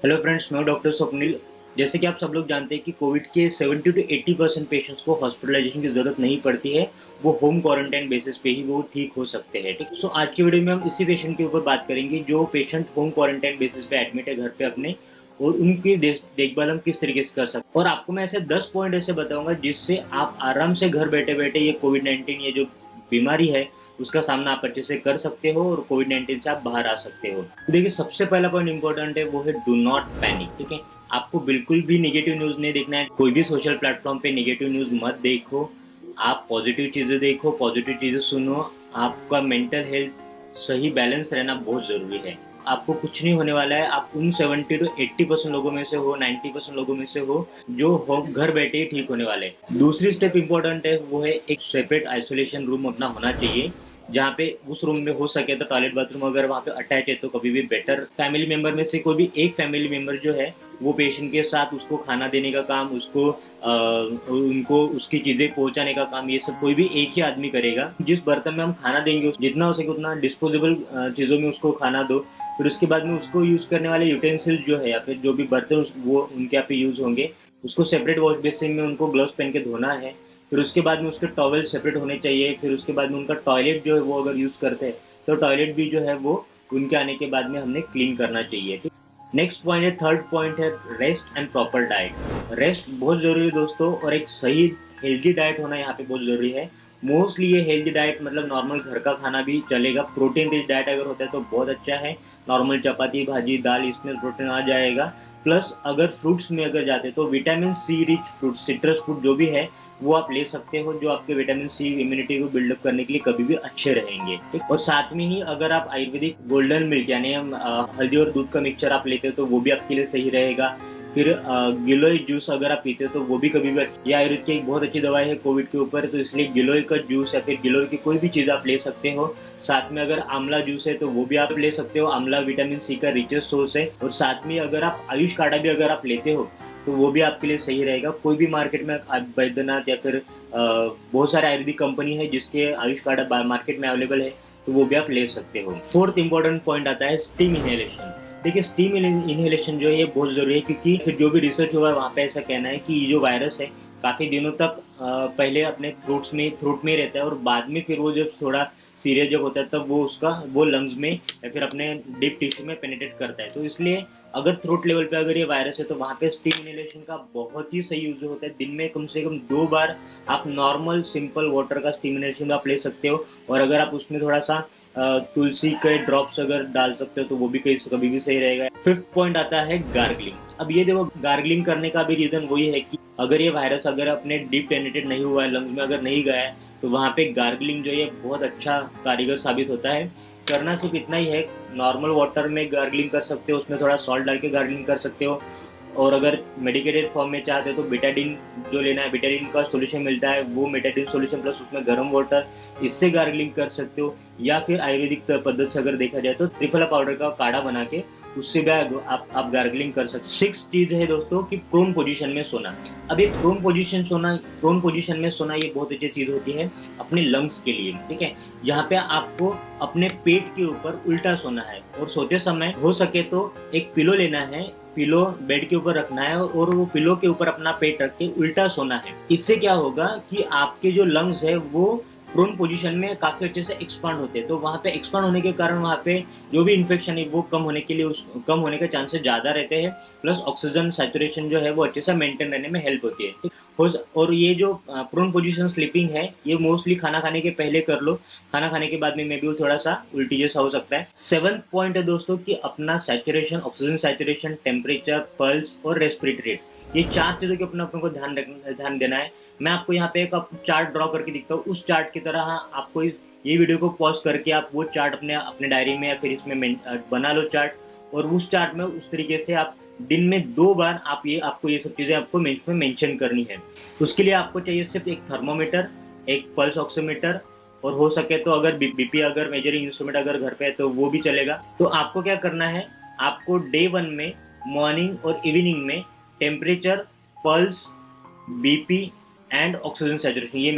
Hello friends, मैं doctor Swapnil. जैसे कि आप सब लोग जानते हैं कि कोविड के 70 to 80% पेशेंट्स को हॉस्पिटलाइजेशन की ज़रूरत नहीं पड़ती है। वो होम क्वारंटाइन बेसिस पे ही वो ठीक हो सकते हैं। ठीक, सो आज की वीडियो में हम इसी पेशेंट के ऊपर बात करेंगे जो पेशेंट होम क्वारंटाइन बेसिस पे एडमिट है घर पे अपने, और उनकी देखभाल हम किस तरीके से कर सकते हैं। और आपको मैं ऐसे 10 पॉइंट ऐसे बताऊंगा जिससे आप आराम से घर बैठे बैठे ये कोविड-19 ये जो बीमारी है उसका सामना आप अच्छे से कर सकते हो और कोविड-19 से आप बाहर आ सकते हो। तो देखिए, सबसे पहला पॉइंट इंपॉर्टेंट है, वो है डू नॉट पैनिक। ठीक है, आपको बिल्कुल भी नेगेटिव न्यूज़ नहीं देखना है। कोई भी सोशल प्लेटफॉर्म पे नेगेटिव न्यूज़ मत देखो। आप पॉजिटिव चीज़ें देखो, पॉजिटिव चीज़ें सुनो। आपका मेंटल हेल्थ सही बैलेंस रहना बहुत ज़रूरी है। आपको कुछ नहीं होने वाला है। आप उन 70 to 80% लोगों में से हो, 90% लोगों में से हो जो हो घर बैठे ही ठीक होने वाले हैं। दूसरी स्टेप इंपॉर्टेंट है, वो है एक सेपरेट आइसोलेशन रूम अपना होना चाहिए, जहाँ पे उस रूम में हो सके तो टॉयलेट बाथरूम अगर वहाँ पे अटैच है तो कभी भी बेटर। फैमिली मेंबर में से कोई भी एक फैमिली मेंबर जो है वो पेशेंट के साथ उसको खाना देने का काम, उसको उनको उसकी चीजें पहुंचाने का काम, ये सब कोई भी एक ही आदमी करेगा। जिस बर्तन में हम खाना देंगे जितना हो सके उतना डिस्पोजेबल चीजों में उसको खाना दो। फिर उसके बाद में उसको यूज करने वाले यूटेंसिल जो है या फिर जो भी बर्तन वो उनके यहाँ पे यूज होंगे, उसको सेपरेट वॉश बेसिन में उनको ग्लव्स पहन के धोना है। फिर उसके बाद में उसके टॉवल सेपरेट होने चाहिए। फिर उसके बाद में उनका टॉयलेट जो है वो अगर यूज़ करते हैं तो टॉयलेट भी जो है वो उनके आने के बाद में हमने क्लीन करना चाहिए। ठीक, नेक्स्ट पॉइंट है, थर्ड पॉइंट है rest and proper diet. Rest बहुत ज़रूरी है दोस्तों, और एक सही हेल्दी डाइट होना यहाँ पे बहुत ज़रूरी है। मोस्टली ये हेल्दी डाइट मतलब नॉर्मल घर का खाना भी चलेगा। प्रोटीन रिच डाइट अगर होता है तो बहुत अच्छा है। नॉर्मल चपाती भाजी दाल इसमें प्रोटीन आ जाएगा। प्लस अगर फ्रूट्स में अगर जाते हैं तो vitamin C rich fruit, citrus fruit जो भी है वो आप ले सकते हो, जो आपके विटामिन सी इम्यूनिटी को बिल्डअप करने के लिए कभी भी अच्छे रहेंगे। ठीक, और साथ में ही अगर आप आयुर्वेदिक गोल्डन मिल्क यानी हल्दी और दूध का मिक्सचर आप लेते हो तो वो भी आपके लिए सही रहेगा। फिर गिलोय जूस अगर आप पीते हो तो वो भी कभी भी, ये आयुर्वेद की एक बहुत अच्छी दवाई है कोविड के ऊपर, तो इसलिए गिलोय का जूस या फिर गिलोय की कोई भी चीज़ आप ले सकते हो। साथ में अगर आंवला जूस है तो वो भी आप ले सकते हो। आंवला विटामिन सी का रिचेस्ट सोर्स है। और साथ में अगर आप आयुष काढ़ा भी अगर आप लेते हो तो वो भी आपके लिए सही रहेगा। कोई भी मार्केट में बैद्यनाथ या फिर बहुत सारे आयुर्वेदिक कंपनी है जिसके आयुष काढ़ा मार्केट में अवेलेबल है, तो वो भी आप ले सकते हो। फोर्थ इंपॉर्टेंट पॉइंट आता है स्टीम इनहेलेशन। देखिए, स्टीम इनहेलेशन जो है ये बहुत जरूरी है, क्योंकि फिर जो भी रिसर्च हुआ है वहाँ पे ऐसा कहना है कि ये जो वायरस है काफी दिनों तक पहले अपने थ्रोट में रहता है, और बाद में फिर वो जब थोड़ा सीरियस जब होता है तब वो लंग्स में या फिर अपने डीप टिश्यू में पेनिट्रेट करता है। तो इसलिए अगर थ्रोट लेवल पे अगर ये वायरस है तो वहाँ पे स्टीम इनहेलेशन का बहुत ही सही यूज होता है। दिन में कम से कम 2 बार आप नॉर्मल सिंपल वाटर का स्टीम इनहेलेशन आप ले सकते हो। और अगर आप उसमें थोड़ा सा तुलसी के ड्रॉप्स अगर डाल सकते हो तो वो भी कभी भी सही रहेगा। फिफ्थ पॉइंट आता है गार्गलिंग। अब ये देखो, गार्गलिंग करने का भी रीजन वही है कि अगर ये वायरस अगर अपने डीप पेनिट्रेट नहीं हुआ है, लंग्स में अगर नहीं गया है, तो वहाँ पे गार्गलिंग जो है बहुत अच्छा कारीगर साबित होता है। करना सिर्फ इतना ही है, नॉर्मल वाटर में गार्गलिंग कर सकते हो, उसमें थोड़ा सॉल्ट डाल के गार्गलिंग कर सकते हो। और अगर मेडिकेटेड फॉर्म में चाहते हो तो बिटाडीन जो लेना है, बिटाडीन का सोल्यूशन मिलता है, वो मेटाडीन सोल्यूशन प्लस उसमें गर्म वाटर, इससे गार्गलिंग कर सकते हो। या फिर आयुर्वेदिक पद्धति से अगर देखा जाए तो त्रिफला पाउडर का काढ़ा बना के उससे भी आप गार्गलिंग कर सकते हो। सिक्स चीज है दोस्तों कि प्रोन पोजीशन में सोना। अब ये प्रोन पोजीशन में सोना ये बहुत अच्छी चीज होती है अपने लंग्स के लिए। ठीक है, यहाँ पे आपको अपने पेट के ऊपर उल्टा सोना है, और सोते समय हो सके तो एक पिलो लेना है, पिलो बेड के ऊपर रखना है, और वो पिलो के ऊपर अपना पेट रख के उल्टा सोना है। इससे क्या होगा कि आपके जो लंग्स है वो प्रोन पोजीशन में काफी अच्छे से एक्सपांड होते हैं। तो वहाँ पे एक्सपांड होने के कारण वहाँ पे जो भी इन्फेक्शन है वो कम होने के लिए कम होने के चांसेस ज्यादा रहते हैं। प्लस ऑक्सीजन सैचुरेशन जो है वो अच्छे से मेंटेन रहने में हेल्प होती है। ठीक? और ये जो प्रोन पोजीशन स्लीपिंग है ये मोस्टली खाना खाने के पहले कर लो। खाना खाने के बाद में मे भी थोड़ा सा उल्टी जैसा हो सकता है। सेवंथ पॉइंट है दोस्तों कि अपना saturation, oxygen saturation, temperature, pulse और रेस्पिरेटरी रेट, ये 4 चीजों के अपने को ध्यान देना है। मैं आपको यहाँ पे एक चार्ट ड्रॉ करके दिखता हूँ। उस चार्ट की तरह आपको ये वीडियो को पॉज करके आप वो चार्ट अपने अपने डायरी में या फिर इसमें बना लो चार्ट। और उस चार्ट में उस तरीके से आप दिन में 2 बार आपको ये सब चीजें आपको इसमें मेंशन करनी है। उसके लिए आपको चाहिए सिर्फ एक थर्मोमीटर, एक पल्स ऑक्सीमीटर, और हो सके तो अगर बीपी अगर मेजरिंग इंस्ट्रूमेंट अगर घर पे है तो वो भी चलेगा। तो आपको क्या करना है, आपको डे 1 में मॉर्निंग और इवनिंग में temperature, pulse, BP and oxygen saturation ये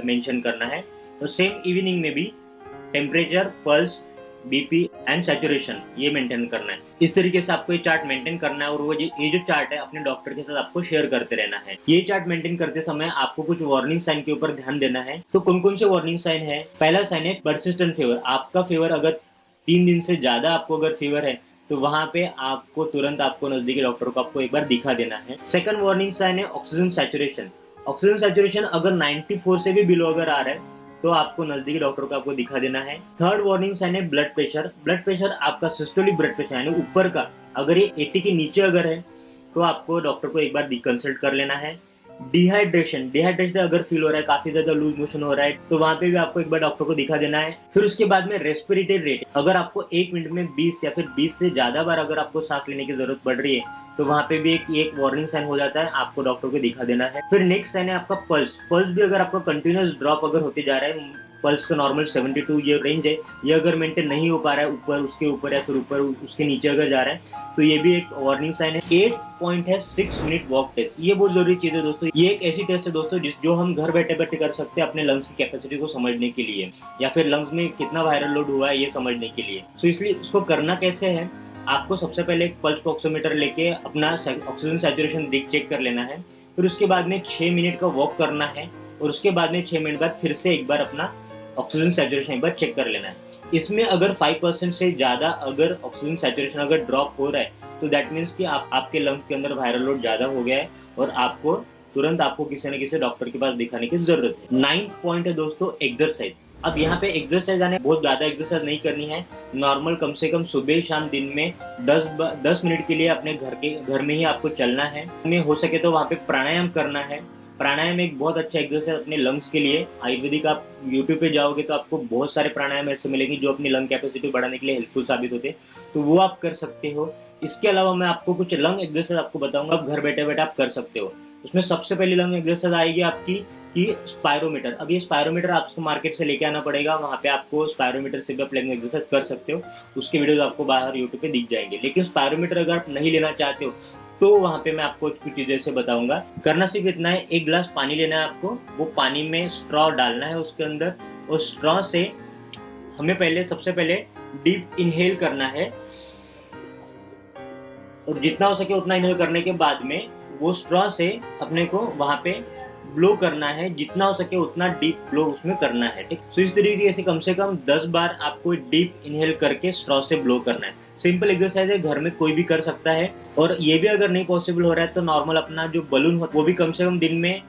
मेंशन करना है। और सेम इवनिंग में भी temperature, pulse, BP and saturation ये मेंटेन करना है। इस तरीके से आपको ये चार्ट मेंटेन करना है और वो ये जो चार्ट है अपने डॉक्टर के साथ आपको शेयर करते रहना है। ये चार्ट मेंटेन करते समय आपको कुछ वार्निंग साइन के ऊपर ध्यान देना है। तो कौन कौन से वार्निंग साइन है? पहला साइन है परसिस्टेंट फीवर। आपका फीवर अगर 3 दिन से ज्यादा आपको अगर फीवर है तो वहां पे आपको तुरंत आपको नजदीकी डॉक्टर को आपको एक बार दिखा देना है। सेकंड वार्निंग साइन है ऑक्सीजन सैचुरेशन। ऑक्सीजन सैचुरेशन अगर 94 से भी बिलो अगर आ रहा है तो आपको नजदीकी डॉक्टर को आपको दिखा देना है। थर्ड वार्निंग साइन है ब्लड प्रेशर। ब्लड प्रेशर आपका सिस्टोलिक ब्लड प्रेशर यानी ऊपर का अगर ये 80 के नीचे अगर है तो आपको डॉक्टर को एक बार कंसल्ट कर लेना है। डिहाइड्रेशन अगर फील हो रहा है, काफी ज्यादा लूज मोशन हो रहा है तो वहां पे भी आपको एक बार डॉक्टर को दिखा देना है। फिर उसके बाद में रेस्पिरेटरी रेट, अगर आपको 1 मिनट में 20 या फिर 20 से ज्यादा बार अगर आपको सांस लेने की जरूरत पड़ रही है तो वहां पे भी एक वार्निंग साइन हो जाता है, आपको डॉक्टर को दिखा देना है। फिर नेक्स्ट साइन है आपका पल्स। पल्स भी अगर आपका कंटिन्यूस ड्रॉप अगर होते जा रहा है, पल्स का नॉर्मल 72 ये रेंज है, ये अगर मेंटेन नहीं हो पा रहा है ऊपर उसके ऊपर या फिर ऊपर उसके नीचे अगर जा रहा है तो ये भी एक वार्निंग साइन है। 8th पॉइंट है 6 मिनट वॉक टेस्ट। ये बहुत जरूरी चीज है दोस्तों। ये एक ऐसी टेस्ट है दोस्तों जो हम घर बैठे बैठे कर सकते हैं अपने लंग्स की कैपेसिटी को समझने के लिए या फिर लंग्स में कितना वायरल लोड हुआ है ये समझने के लिए। तो इसलिए उसको करना कैसे है, आपको सबसे पहले एक पल्स ऑक्सीमीटर लेके अपना ऑक्सीजन सैचुरेशन चेक कर लेना है। फिर उसके बाद में 6 मिनट का वॉक करना है और उसके बाद में 6 मिनट बाद फिर से एक बार अपना ऑक्सीजन सैचुरेशन एक बार चेक कर लेना है। इसमें अगर 5% से ज्यादा अगर ऑक्सीजन सैचुरेशन अगर ड्रॉप हो रहा है तो दैट मीन्स कि आपके लंग्स के अंदर वायरल लोड ज्यादा हो गया है और आपको तुरंत आपको किसी न किसी डॉक्टर के पास दिखाने की जरूरत है। 9th पॉइंट है दोस्तों एक्सरसाइज। अब यहाँ पे एक्सरसाइज आने बहुत ज्यादा एक्सरसाइज नहीं करनी है, नॉर्मल कम से कम सुबह शाम दिन में 10 मिनट के लिए अपने घर में ही आपको चलना है। में हो सके तो वहाँ पे प्राणायाम करना है। प्राणायाम एक बहुत अच्छा एक्सरसाइज अपने लंग्स के लिए। आयुर्वेदिक आप यूट्यूब पे जाओगे तो आपको बहुत सारे प्राणायाम ऐसे मिलेंगे जो अपनी लंग कैपेसिटी बढ़ाने के लिए हेल्पफुल साबित होते हैं, तो वो आप कर सकते हो। इसके अलावा मैं आपको कुछ लंग एक्सरसाइज आपको बताऊंगा, आप घर बैठे बैठे आप कर सकते हो। उसमें सबसे पहली लंग एक्सरसाइज आएगी आपकी कि स्पायरोमीटर। अब ये स्पायरोमीटर आपको मार्केट से लेके आना पड़ेगा, वहाँ पे आपको स्पायरोमीटर से भी आप लंग एक्सरसाइज कर सकते हो। उसके वीडियोस आपको बाहर यूट्यूब पे दिख जाएंगे। लेकिन स्पायरोमीटर अगर आप नहीं लेना चाहते हो तो वहां पे मैं आपको कुछ चीजें से बताऊंगा। करना सिर्फ इतना है, 1 गिलास पानी लेना है आपको, वो पानी में स्ट्रॉ डालना है उसके अंदर और स्ट्रॉ से हमें सबसे पहले डीप इनहेल करना है और जितना हो सके उतना इनहेल करने के बाद में वो स्ट्रॉ से अपने को वहां पे ब्लो करना है, जितना हो सके उतना डीप ब्लो उसमें करना है। ठीक, सो इस तरीके से कम 10 बार आपको डीप इनहेल करके स्ट्रॉ से ब्लो करना है। सिंपल एक्सरसाइज है, घर में कोई भी कर सकता है। और ये भी अगर नहीं पॉसिबल हो रहा है तो नॉर्मल अपना जो बलून हो वो भी कम से कम दिन में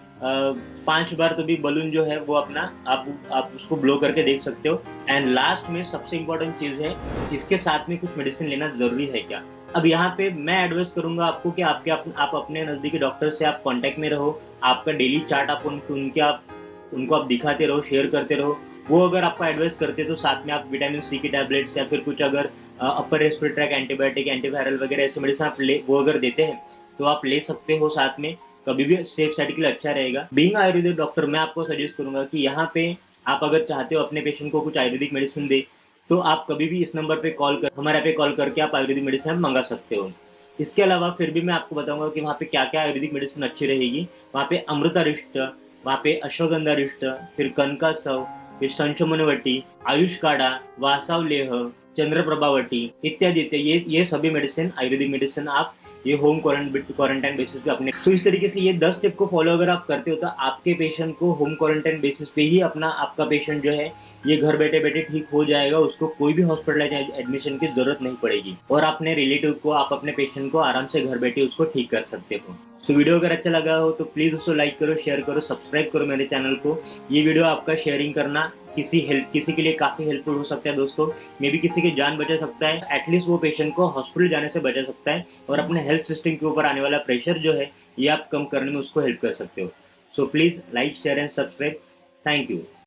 5 बार तो भी बलून जो है वो अपना आप उसको ब्लो करके देख सकते हो। एंड लास्ट में सबसे इम्पोर्टेंट चीज है, इसके साथ में कुछ मेडिसिन लेना जरूरी है क्या। अब यहाँ पे मैं एडवाइस करूंगा आपको कि आप अपने नजदीकी डॉक्टर से आप कांटेक्ट में रहो। आपका डेली चार्ट आप उनको आप दिखाते रहो, शेयर करते रहो। वो अगर आपको एडवाइस करते तो साथ में आप विटामिन सी की टैबलेट्स या फिर कुछ अगर upper respiratory tract antibiotic antiviral वगैरह ऐसे मेडिसिन आप वो अगर देते हैं तो आप ले सकते हो साथ में, कभी भी सेफ साइड के लिए अच्छा रहेगा। बीइंग आयुर्वेदिक डॉक्टर मैं आपको सजेस्ट करूंगा कि यहाँ पे आप अगर चाहते हो अपने पेशेंट को कुछ आयुर्वेदिक मेडिसिन दे तो आप कभी भी इस नंबर पे हमारे यहाँ पे कॉल करके आप आयुर्वेदिक मेडिसिन मंगा सकते हो। इसके अलावा फिर भी मैं आपको बताऊंगा कि वहाँ पे क्या क्या आयुर्वेदिक मेडिसिन अच्छी रहेगी। वहाँ पे अमृतारिष्ट, वहाँ पे अश्वगंधारिष्ट, फिर कनकासव, फिर संशमनवटी, आयुष काढ़ा, वासावलेह, चंद्रप्रभावटी इत्यादि इत्यादि ये सभी मेडिसिन आयुर्वेदिक मेडिसिन आप ये होम क्वारंटाइन बेसिस पे अपने। तो इस तरीके से ये 10 स्टेप को फॉलो अगर आप करते हो तो आपके पेशेंट को होम क्वारंटाइन बेसिस पे ही आपका पेशेंट जो है ये घर बैठे बैठे ठीक हो जाएगा। उसको कोई भी हॉस्पिटलाइज एडमिशन की जरूरत नहीं पड़ेगी और अपने रिलेटिव को आप अपने पेशेंट को आराम से घर बैठे उसको ठीक कर सकते हो। सो वीडियो अगर अच्छा लगा हो तो प्लीज उसको लाइक करो, शेयर करो, सब्सक्राइब करो मेरे चैनल को। ये वीडियो आपका शेयरिंग करना किसी के लिए काफी हेल्पफुल हो सकता है दोस्तों। मे भी किसी की जान बचा सकता है, एटलीस्ट वो पेशेंट को हॉस्पिटल जाने से बचा सकता है और अपने हेल्थ सिस्टम के ऊपर आने वाला प्रेशर जो है ये आप कम करने में उसको हेल्प कर सकते हो। So please like, share and subscribe. Thank you.